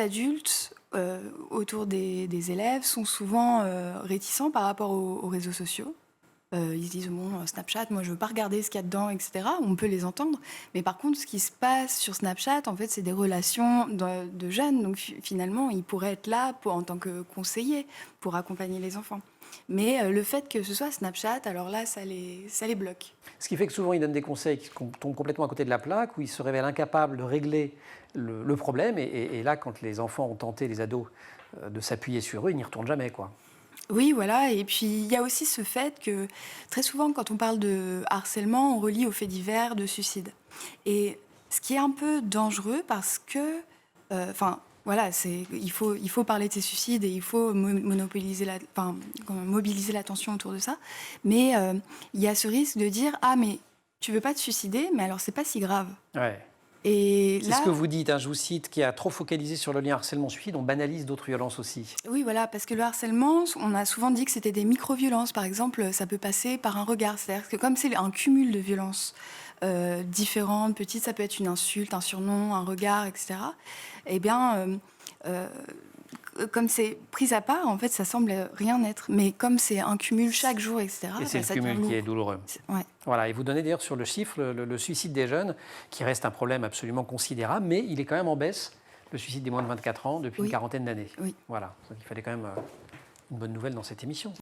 adultes autour des élèves sont souvent réticents par rapport aux réseaux sociaux. Ils se disent, bon, Snapchat, moi, je ne veux pas regarder ce qu'il y a dedans, etc. On peut les entendre. Mais par contre, ce qui se passe sur Snapchat, en fait, c'est des relations de jeunes. Donc, finalement, ils pourraient être là en tant que conseillers pour accompagner les enfants. Mais le fait que ce soit Snapchat, alors là, ça les bloque. Ce qui fait que souvent, ils donnent des conseils qui tombent complètement à côté de la plaque, où ils se révèlent incapables de régler le problème. Et là, quand les enfants ont tenté, les ados, de s'appuyer sur eux, ils n'y retournent jamais, quoi. Oui, voilà. Et puis, il y a aussi ce fait que très souvent, quand on parle de harcèlement, on relie aux faits divers de suicide. Et ce qui est un peu dangereux parce que, voilà, il faut parler de ces suicides et il faut mobiliser l'attention autour de ça. Mais il y a ce risque de dire, ah, mais tu veux pas te suicider, mais alors c'est pas si grave. Ouais. Et C'est là, ce que vous dites, hein, je vous cite, qui a trop focalisé sur le lien harcèlement-suicide, on banalise d'autres violences aussi. oui, voilà, parce que le harcèlement, on a souvent dit que c'était des micro-violences. Par exemple, ça peut passer par un regard. C'est-à-dire que comme c'est un cumul de violences différentes, petites, ça peut être une insulte, un surnom, un regard, etc. Eh bien, comme c'est pris à part, en fait, ça semble rien être. Mais comme c'est un cumul chaque jour, etc., Et c'est le ça devient cumul qui lourd. est douloureux. Ouais. Voilà, et vous donnez d'ailleurs sur le chiffre, le suicide des jeunes, qui reste un problème absolument considérable, mais il est quand même en baisse, le suicide des moins de 24 ans, depuis une quarantaine d'années. Oui. Voilà, donc il fallait quand même une bonne nouvelle dans cette émission.